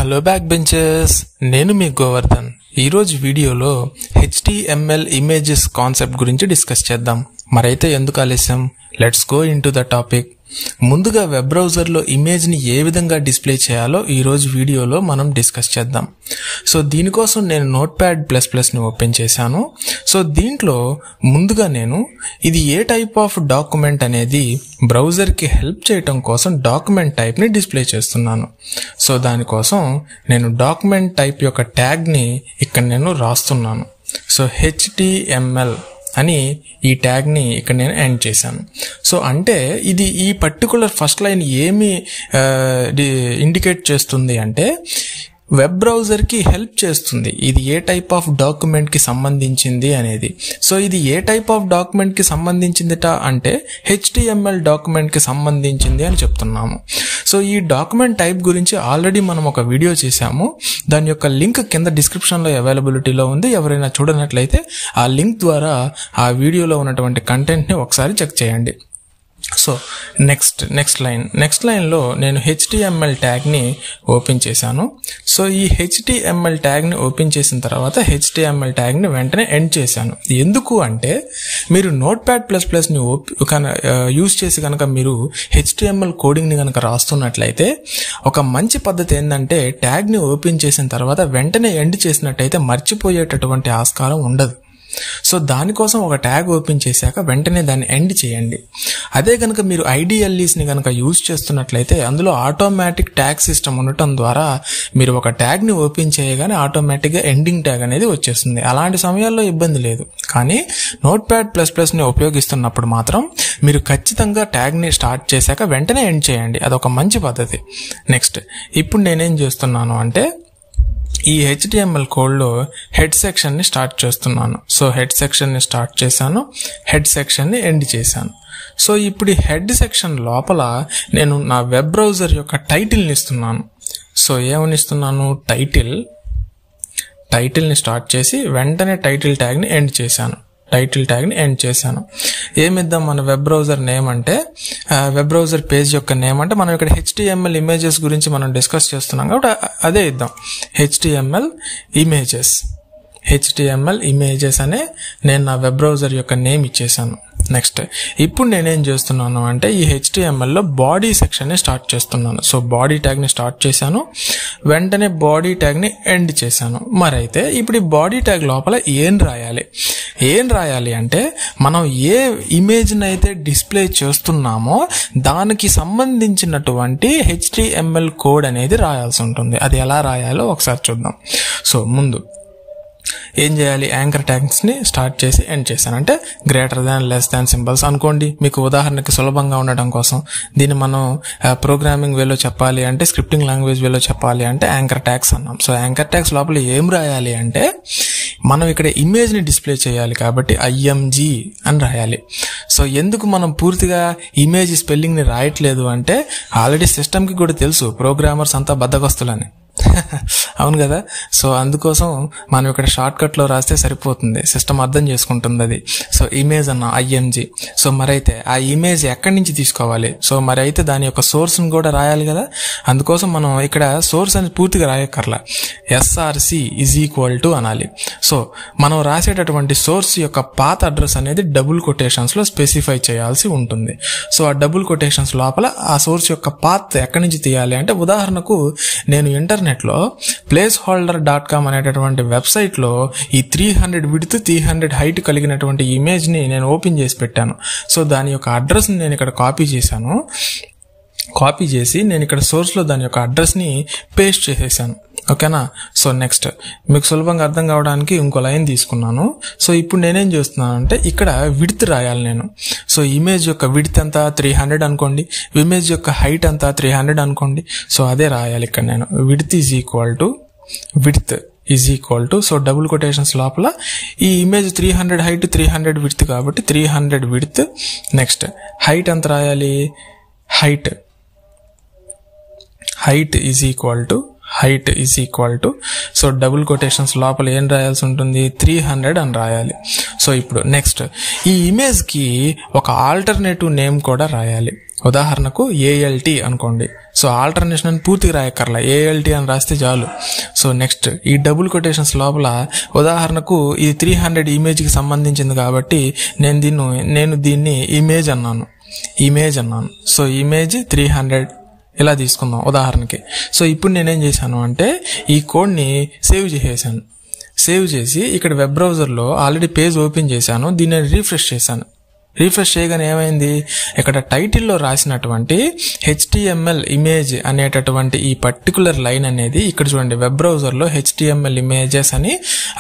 Hello back benches, నేను మీ గోవర్ధన్. ఈరోజు వీడియోలో HTML ఇమేజెస్ కాన్సెప్ట్ గురించి డిస్కస్ చేద్దాం. మరైతే ఎందుకు ఆలస్యం, let's go in to the topic. ముందుగా వెబ్ బ్రౌజర్లో ఇమేజ్ని ఏ విధంగా డిస్ప్లే చేయాలో ఈరోజు వీడియోలో మనం డిస్కస్ చేద్దాం. సో దీనికోసం నేను notepad++ని ఓపెన్ చేశాను. సో దీంట్లో ముందుగా నేను ఇది ఏ టైప్ ఆఫ్ డాక్యుమెంట్ అనేది బ్రౌజర్కి హెల్ప్ చేయటం కోసం డాక్యుమెంట్ టైప్ని డిస్ప్లే చేస్తున్నాను. సో దానికోసం నేను డాక్యుమెంట్ టైప్ యొక్క ట్యాగ్ని ఇక్కడ నేను రాస్తున్నాను. సో HTML అని ఈ ట్యాగ్ని ఇక్కడ నేను ఎండ్ చేశాను. సో అంటే ఇది ఈ పర్టికులర్ ఫస్ట్ లైన్ ఏమి ఇండికేట్ చేస్తుంది అంటే వెబ్ బ్రౌజర్కి హెల్ప్ చేస్తుంది ఇది ఏ టైప్ ఆఫ్ డాక్యుమెంట్కి సంబంధించింది అనేది. సో ఇది ఏ టైప్ ఆఫ్ డాక్యుమెంట్కి సంబంధించిందిట అంటే HTML డాక్యుమెంట్కి సంబంధించింది అని చెప్తున్నాము. సో ఈ డాక్యుమెంట్ టైప్ గురించి ఆల్రెడీ మనం ఒక వీడియో చేశాము. దాని యొక్క లింక్ కింద డిస్క్రిప్షన్లో అవైలబిలిటీలో ఉంది. ఎవరైనా చూడనట్లయితే ఆ లింక్ ద్వారా ఆ వీడియోలో ఉన్నటువంటి కంటెంట్ని ఒకసారి చెక్ చేయండి. సో నెక్స్ట్ లైన్లో నేను HTML ట్యాగ్ని ఓపెన్ చేశాను. సో ఈ HTML ట్యాగ్ని ఓపెన్ చేసిన తర్వాత HTML ట్యాగ్ని వెంటనే ఎండ్ చేశాను. ఎందుకు అంటే మీరు notepad++ని యూజ్ చేసి కనుక మీరు HTML కోడింగ్ని కనుక రాస్తున్నట్లయితే ఒక మంచి పద్ధతి ఏంటంటే ట్యాగ్ని ఓపెన్ చేసిన తర్వాత వెంటనే ఎండ్ చేసినట్టయితే మర్చిపోయేటటువంటి ఆస్కారం ఉండదు. సో దానికోసం ఒక ట్యాగ్ ఓపెన్ చేశాక వెంటనే దాన్ని ఎండ్ చేయండి. అదే కనుక మీరు IDLEస్ని కనుక యూజ్ చేస్తున్నట్లయితే అందులో ఆటోమేటిక్ ట్యాగ్ సిస్టమ్ ఉండటం ద్వారా మీరు ఒక ట్యాగ్ని ఓపెన్ చేయగానే ఎండింగ్ ట్యాగ్ అనేది వచ్చేస్తుంది. అలాంటి సమయాల్లో ఇబ్బంది లేదు. కానీ notepad++ని ఉపయోగిస్తున్నప్పుడు మాత్రం మీరు ఖచ్చితంగా ట్యాగ్ని స్టార్ట్ చేశాక వెంటనే ఎండ్ చేయండి. అదొక మంచి పద్ధతి. నెక్స్ట్ ఇప్పుడు నేనేం చేస్తున్నాను అంటే ఈ HTML కోడ్లో హెడ్ సెక్షన్ని స్టార్ట్ చేస్తున్నాను. సో హెడ్ సెక్షన్ని స్టార్ట్ చేశాను, హెడ్ సెక్షన్ని ఎండ్ చేశాను. సో ఇప్పుడు ఈ హెడ్ సెక్షన్ లోపల నేను నా వెబ్ బ్రౌజర్ యొక్క టైటిల్ని ఇస్తున్నాను. సో ఏమని ఇస్తున్నాను, టైటిల్ని స్టార్ట్ చేసి వెంటనే టైటిల్ ట్యాగ్ని ఎండ్ చేశాను. ఏమిద్దాం మన వెబ్ బ్రౌజర్ నేమ్ అంటే వెబ్ బ్రౌజర్ పేజ్ యొక్క నేమ్ అంటే మనం ఇక్కడ HTML ఇమేజెస్ గురించి మనం డిస్కస్ చేస్తున్నాం కాబట్టి అదే ఇద్దాం, HTML ఇమేజెస్ అనే నేను నా వెబ్ బ్రౌజర్ యొక్క నేమ్ ఇచ్చేసాను. నెక్స్ట్ ఇప్పుడు నేనేం చేస్తున్నాను అంటే ఈ HTMLలో బాడీ సెక్షన్ని స్టార్ట్ చేస్తున్నాను. సో బాడీ ట్యాగ్ని స్టార్ట్ చేశాను, వెంటనే బాడీ ట్యాగ్ని ఎండ్ చేశాను. మరైతే ఇప్పుడు ఈ బాడీ ట్యాగ్ లోపల ఏం రాయాలి అంటే మనం ఏ ఇమేజ్ని అయితే డిస్ప్లే చేస్తున్నామో దానికి సంబంధించినటువంటి HTML కోడ్ అనేది రాయాల్సి ఉంటుంది. అది ఎలా రాయాలో ఒకసారి చూద్దాం. సో ముందు ఏం చేయాలి, యాంకర్ ట్యాగ్స్ని స్టార్ట్ చేసి ఎండ్ చేశాను. అంటే >, సింబల్స్ అనుకోండి. మీకు ఉదాహరణకి సులభంగా ఉండడం కోసం దీన్ని మనం ప్రోగ్రామింగ్ వేలో చెప్పాలి అంటే, స్క్రిప్టింగ్ లాంగ్వేజ్ వేలో చెప్పాలి అంటే యాంకర్ ట్యాగ్స్ అన్నాం. సో యాంకర్ ట్యాగ్స్ లోపల ఏం రాయాలి అంటే మనం ఇక్కడ ఇమేజ్ని డిస్ప్లే చేయాలి కాబట్టి IMG అని రాయాలి. సో ఎందుకు మనం పూర్తిగా ఇమేజ్ స్పెల్లింగ్ని రాయట్లేదు అంటే ఆల్రెడీ సిస్టమ్కి కూడా తెలుసు ప్రోగ్రామర్స్ అంతా బద్ధకస్తులని. అవును కదా. సో అందుకోసం మనం ఇక్కడ షార్ట్ కట్లో రాస్తే సరిపోతుంది, సిస్టమ్ అర్థం చేసుకుంటుంది అది. సో ఇమేజ్ అన్న IMG. సో మరైతే ఆ ఇమేజ్ ఎక్కడి నుంచి తీసుకోవాలి, సో మరైతే దాని యొక్క సోర్స్ని కూడా రాయాలి కదా. అందుకోసం మనం ఇక్కడ సోర్స్ అని పూర్తిగా రాయక్కర్లా, SRC = అనాలి. సో మనం రాసేటటువంటి సోర్స్ యొక్క పాత అడ్రస్ అనేది డబుల్ కొటేషన్స్లో స్పెసిఫై చేయాల్సి ఉంటుంది. సో ఆ డబుల్ కొటేషన్స్ లోపల ఆ సోర్స్ యొక్క పాత్ ఎక్కడి నుంచి తీయాలి అంటే, ఉదాహరణకు నేను ఇంటర్నెట్లో placeholder.com అనేటటువంటి వెబ్సైట్లో ఈ 300 విడ్త్ 300 హైట్ కలిగినటువంటి ఇమేజ్ని నేను ఓపెన్ చేసి పెట్టాను. సో దాని యొక్క అడ్రస్ని నేను ఇక్కడ కాపీ చేసి నేను ఇక్కడ సోర్స్లో దాని యొక్క అడ్రస్ని పేస్ట్ చేసేసాను. ఓకేనా. సో నెక్స్ట్ మీకు సులభంగా అర్థం కావడానికి ఇంకో లైన్ తీసుకున్నాను. సో ఇప్పుడు నేనేం చేస్తున్నాను అంటే ఇక్కడ విడ్త్ రాయాలి నేను. సో ఇమేజ్ యొక్క విడ్త్ అంతా 300 అనుకోండి, ఇమేజ్ యొక్క హైట్ అంతా 300 అనుకోండి. సో అదే రాయాలి ఇక్కడ నేను, width is equal to so double quotations లోపల ఈ ఇమేజ్ 300 హైట్ 300 విడ్త్ కాబట్టి 300 విడ్త్. నెక్స్ట్ హైట్ ఎంత రాయాలి, height is equal to height is equal to, so double quotations లోపల ఏం రాయాల్సి ఉంటుంది, 300 అని రాయాలి. సో ఇప్పుడు నెక్స్ట్ ఈ ఇమేజ్ కి ఒక ఆల్టర్నేటివ్ నేమ్ కూడా రాయాలి. ఉదాహరణకు ALT అనుకోండి. సో ఆల్టర్నేషన్ అని పూర్తిగా రాయక్కర్లా, ALT అని రాస్తే చాలు. సో నెక్స్ట్ ఈ డబుల్ కొటేషన్స్ లోపల ఉదాహరణకు ఇది 300 ఇమేజ్ కి సంబంధించింది కాబట్టి నేను దీన్ని ఇమేజ్ అన్నాను. సో ఇమేజ్ 300 ఇలా తీసుకుందాం ఉదాహరణకి. సో ఇప్పుడు నేనేం చేశాను అంటే ఈ కోడ్ని సేవ్ చేసి ఇక్కడ వెబ్ బ్రౌజర్లో ఆల్రెడీ పేజ్ ఓపెన్ చేశాను. దీన్ని రీఫ్రెష్ చేశాను. రీఫ్రెష్ చేయగానే ఏమైంది, ఇక్కడ టైటిల్లో రాసినటువంటి HTML ఇమేజ్ అనేటటువంటి ఈ పర్టికులర్ లైన్ అనేది ఇక్కడ చూడండి, వెబ్ బ్రౌజర్లో HTML ఇమేజెస్ అని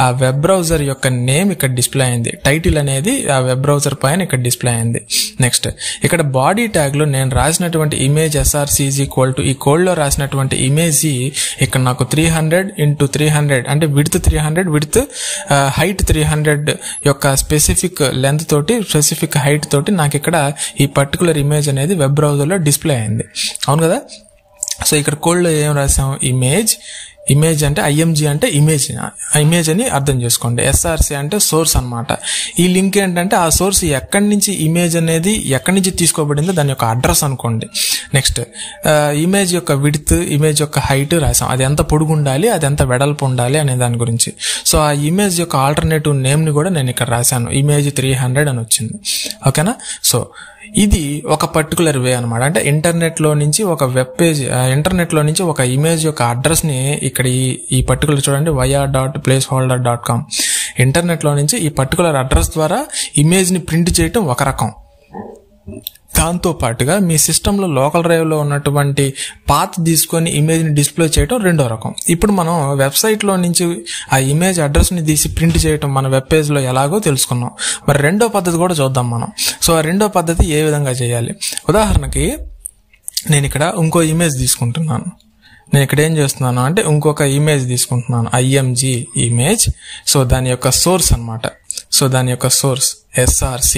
ఆ వెబ్ బ్రౌజర్ యొక్క నేమ్ ఇక్కడ డిస్ప్లే అయింది. టైటిల్ అనేది ఆ వెబ్ బ్రౌజర్ పైన ఇక్కడ డిస్ప్లే అయింది. నెక్స్ట్ ఇక్కడ బాడీ ట్యాగ్ లో నేను రాసినటువంటి image SRC is equal to ఈ కోడ్ లో రాసినటువంటి ఇమేజ్ ఇక్కడ నాకు 300x300 అంటే విడ్త్ 300, విడ్త్ హైట్ 300 యొక్క స్పెసిఫిక్ లెంత్ తోటి స్పెసిఫిక్ హైట్ తోటి నాకు ఇక్కడ ఈ పర్టికులర్ ఇమేజ్ అనేది వెబ్ బ్రౌజర్ లో డిస్ప్లే అయింది. అవును కదా. సో ఇక్కడ కోడ్ లో ఏం రాసాం, ఇమేజ్ అంటే IMG అంటే ఇమేజ్ అని అర్థం చేసుకోండి. SRC అంటే సోర్స్ అన్నమాట. ఈ లింక్ ఏంటంటే ఆ సోర్స్ ఎక్కడి నుంచి ఇమేజ్ అనేది ఎక్కడి నుంచి తీసుకోబడిందో దాని యొక్క అడ్రస్ అనుకోండి. నెక్స్ట్ ఇమేజ్ యొక్క విడ్త్, ఇమేజ్ యొక్క హైట్ రాసాం, అది ఎంత పొడుగు ఉండాలి, అది ఎంత వెడల్పు ఉండాలి అనే దాని గురించి. సో ఆ ఇమేజ్ యొక్క ఆల్టర్నేటివ్ నేమ్ ని కూడా నేను ఇక్కడ రాశాను, ఇమేజ్ 300 అని వచ్చింది. ఓకేనా. సో ఇది ఒక పర్టికులర్ వే అనమాట. అంటే ఇంటర్నెట్ లో నుంచి ఒక వెబ్ పేజ్, ఇంటర్నెట్ లో నుంచి ఒక ఇమేజ్ యొక్క అడ్రస్ ని ఇక్కడ ఈ పర్టికులర్ చూడండి 𝐰hatsApp.placeholder.com ఇంటర్నెట్ లో నుంచి ఈ పర్టికులర్ అడ్రస్ ద్వారా ఇమేజ్ ని ప్రింట్ చేయటం ఒక రకం. దాంతో పాటుగా మీ సిస్టంలో లోకల్ డ్రైవ్ లో ఉన్నటువంటి పాత్ తీసుకొని ఇమేజ్ ని డిస్ప్లే చేయడం రెండో రకం. ఇప్పుడు మనం వెబ్సైట్ లో నుంచి ఆ ఇమేజ్ అడ్రస్ ని తీసి ప్రింట్ చేయడం మన వెబ్ పేజ్ లో ఎలాగో తెలుసుకున్నాం. మరి రెండో పద్ధతి కూడా చూద్దాం మనం. సో ఆ రెండో పద్ధతి ఏ విధంగా చేయాలి. ఉదాహరణకి నేను ఇక్కడ ఇంకో ఇమేజ్ తీసుకుంటున్నాను. నేను ఇక్కడ ఏం చేస్తున్నాను అంటే ఇంకొక ఇమేజ్ తీసుకుంటున్నాను, IMG ఇమేజ్. సో దాని యొక్క సోర్స్ అన్నమాట. సో దాని యొక్క source SRC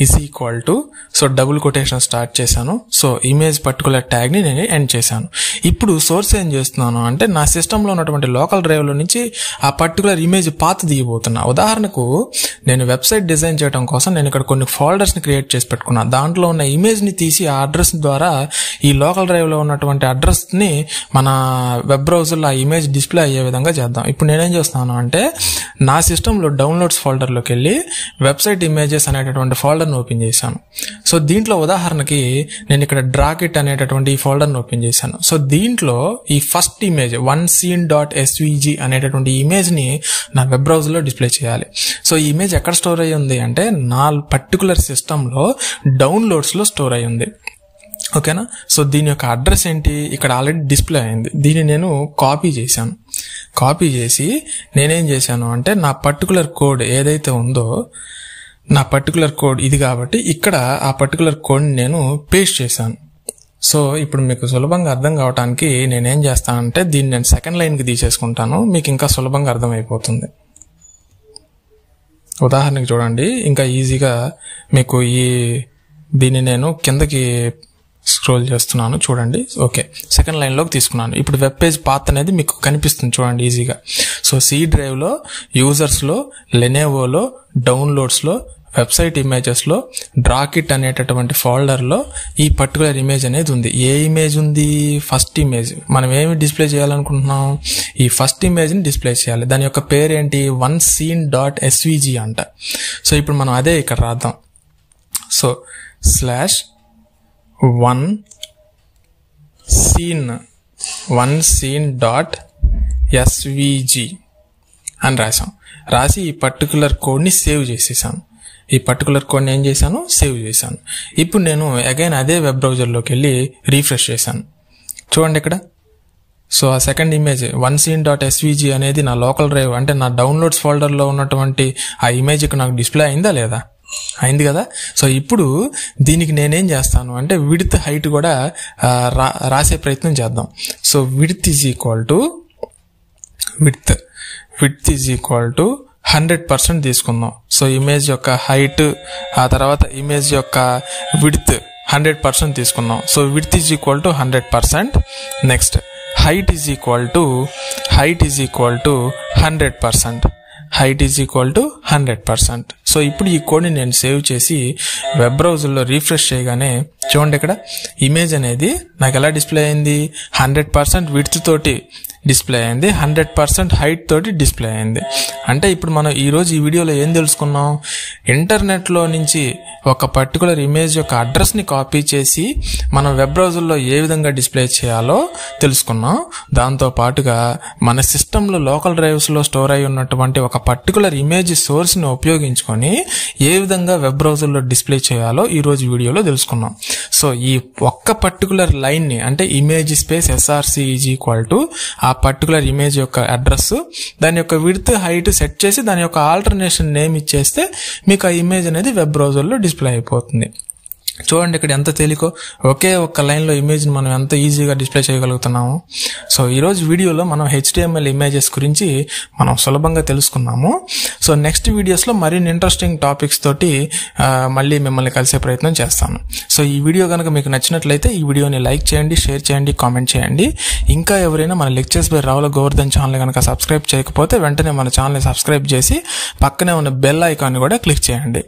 is equal to, so double quotation start చేశాను. సో ఇమేజ్ పర్టికులర్ ట్యాగ్ ని నేను ఎండ్ చేశాను. ఇప్పుడు సోర్స్ ఏం చేస్తున్నాను అంటే నా సిస్టమ్ లో ఉన్నటువంటి లోకల్ డ్రైవ్ లో నుంచి ఆ పర్టికులర్ ఇమేజ్ పాత్ దిగిపోతున్నా. ఉదాహరణకు నేను వెబ్సైట్ డిజైన్ చేయడం కోసం నేను ఇక్కడ కొన్ని ఫోల్డర్స్ ని క్రియేట్ చేసి పెట్టుకున్నా. దాంట్లో ఉన్న ఇమేజ్ ని తీసి ఆ అడ్రస్ ద్వారా ఈ లోకల్ డ్రైవ్ లో ఉన్నటువంటి అడ్రస్ ని మన వెబ్ బ్రౌజర్ లో ఆ ఇమేజ్ డిస్ప్లే అయ్యే విధంగా చేద్దాం. ఇప్పుడు నేనేం చేస్తున్నాను అంటే నా సిస్టమ్ లో డౌన్లోడ్స్ ఫోల్డర్ లోకి వెళ్ళి వెబ్సైట్ ఇమేజెస్ అనేటటువంటి ఫోల్డర్ ఓపెన్ చేశాను. సో దీంట్లో ఉదాహరణకి నేను ఇక్కడ డ్రాకిట్ అనేటటువంటి ఈ ఫోల్డర్ ఓపెన్ చేశాను. సో దీంట్లో ఈ ఫస్ట్ ఇమేజ్ onescene.svg అనేటటువంటి ఇమేజ్ ని నా వెబ్ బ్రౌజర్ లో డిస్ప్లే చేయాలి. సో ఈ ఇమేజ్ ఎక్కడ స్టోర్ అయ్యి ఉంది అంటే నా పర్టికులర్ సిస్టమ్ లో డౌన్లోడ్స్ లో స్టోర్ అయ్యి ఉంది. ఓకేనా. సో దీని యొక్క అడ్రస్ ఏంటి, ఇక్కడ ఆల్రెడీ డిస్ప్లే అయింది. దీన్ని నేను కాపీ చేసి నేనేం చేశాను అంటే నా పర్టికులర్ కోడ్ ఏదైతే ఉందో, నా పర్టికులర్ కోడ్ ఇది కాబట్టి ఇక్కడ ఆ పర్టికులర్ కోడ్ నేను పేస్ట్ చేశాను. సో ఇప్పుడు మీకు సులభంగా అర్థం కావడానికి నేనేం చేస్తానంటే దీన్ని నేను సెకండ్ లైన్ కి తీసేసుకుంటాను, మీకు ఇంకా సులభంగా అర్థమైపోతుంది. ఉదాహరణకి చూడండి, ఇంకా ఈజీగా మీకు దీన్ని నేను కిందకి స్క్రోల్ చేస్తున్నాను చూడండి. ఓకే, సెకండ్ లైన్ లోకి తీసుకున్నాను. ఇప్పుడు వెబ్ పేజ్ పాత్ అనేది మీకు కనిపిస్తుంది చూడండి ఈజీగా. సో C డ్రైవ్ లో, యూజర్స్ లో, లెనోవోలో, డౌన్లోడ్స్ లో, వెబ్సైట్ ఇమేజెస్ లో, డ్రాకిట్ అనేటటువంటి ఫోల్డర్ లో ఈ పర్టికులర్ ఇమేజ్ అనేది ఉంది. ఏ ఇమేజ్ ఉంది, ఫస్ట్ ఇమేజ్. మనం ఏమి డిస్ప్లే చేయాలనుకుంటున్నాం, ఈ ఫస్ట్ ఇమేజ్ ని డిస్ప్లే చేయాలి. దాని యొక్క పేరు ఏంటి, onescene.svg అంట. సో ఇప్పుడు మనం అదే ఇక్కడ రాద్దాం. సో onescene.svg అని రాసి ఈ పర్టికులర్ కోడ్ ని సేవ్ చేసేసాను. సేవ్ చేశాను. ఇప్పుడు నేను అగైన్ అదే వెబ్ బ్రౌజర్ లోకి వెళ్ళి రీఫ్రెష్ చేశాను. చూడండి ఇక్కడ. సో ఆ సెకండ్ ఇమేజ్ onescene.svg అనేది నా లోకల్ డ్రైవ్ అంటే నా డౌన్లోడ్స్ ఫోల్డర్ లో ఉన్నటువంటి ఆ ఇమేజ్ నాకు డిస్ప్లే అయిందా లేదా, అయింది కదా. సో ఇప్పుడు దీనికి నేనేం చేస్తాను అంటే విడ్త్ హైట్ కూడా రాసే ప్రయత్నం చేద్దాం. So width is equal to 100% తీసుకుందాం. సో ఇమేజ్ యొక్క హైట్, ఆ తర్వాత ఇమేజ్ యొక్క విడ్త్ 100% తీసుకుందాం. So width is equal to 100%. Next height is equal to 100%. height is equal to 100%. So ఇప్పుడు ఈ కోడ్ని నేను సేవ్ చేసి వెబ్ బ్రౌజర్లో రీఫ్రెష్ చేయగానే చూడండి, ఇక్కడ ఇమేజ్ అనేది నాకు ఎలా డిస్ప్లే అయింది, 100% విడ్త్ తోటి డిస్ప్లే అయింది, 100% హైట్ తోటి డిస్ప్లే అయింది. అంటే ఇప్పుడు మనం ఈరోజు ఈ వీడియోలో ఏం తెలుసుకున్నాం, ఇంటర్నెట్లో నుంచి ఒక పర్టికులర్ ఇమేజ్ యొక్క అడ్రస్ని కాపీ చేసి మనం వెబ్ బ్రౌజర్లో ఏ విధంగా డిస్ప్లే చేయాలో తెలుసుకున్నాం. దాంతో పాటుగా మన సిస్టంలో లోకల్ డ్రైవ్స్లో స్టోర్ అయి ఉన్నటువంటి ఒక పర్టికులర్ ఇమేజ్ సోర్స్ని ఉపయోగించుకొని ఏ విధంగా వెబ్ బ్రౌజర్లో డిస్ప్లే చేయాలో ఈరోజు వీడియోలో తెలుసుకున్నాం. సో ఈ ఒక్క పర్టికులర్ లైన్ని అంటే image space src is equal to ఆ పర్టికులర్ ఇమేజ్ యొక్క అడ్రస్, దాని యొక్క విడ్త్ హైట్ సెట్ చేసి దాని యొక్క ఆల్టర్నేషన్ నేమ్ ఇచ్చేస్తే మీకు ఆ ఇమేజ్ అనేది వెబ్ బ్రౌజర్లో డిస్ప్లే అయిపోతుంది. చూడండి ఇక్కడ ఎంత తేలికో, ఒకే ఒక్క లైన్లో ఇమేజ్ని మనం ఎంత ఈజీగా డిస్ప్లే చేయగలుగుతున్నాము. సో ఈరోజు వీడియోలో మనం HTML ఇమేజెస్ గురించి మనం సులభంగా తెలుసుకున్నాము. సో నెక్స్ట్ వీడియోస్లో మరిన్ని ఇంట్రెస్టింగ్ టాపిక్స్ తోటి మళ్ళీ మిమ్మల్ని కలిసే ప్రయత్నం చేస్తాను. సో ఈ వీడియో కనుక మీకు నచ్చినట్లయితే ఈ వీడియోని లైక్ చేయండి, షేర్ చేయండి, కామెంట్ చేయండి. ఇంకా ఎవరైనా మన lectures by Ravula Govardhan channel కనుక సబ్స్క్రైబ్ చేయకపోతే వెంటనే మన ఛానల్ని సబ్స్క్రైబ్ చేసి పక్కనే ఉన్న బెల్ ఐకాన్ని కూడా క్లిక్ చేయండి.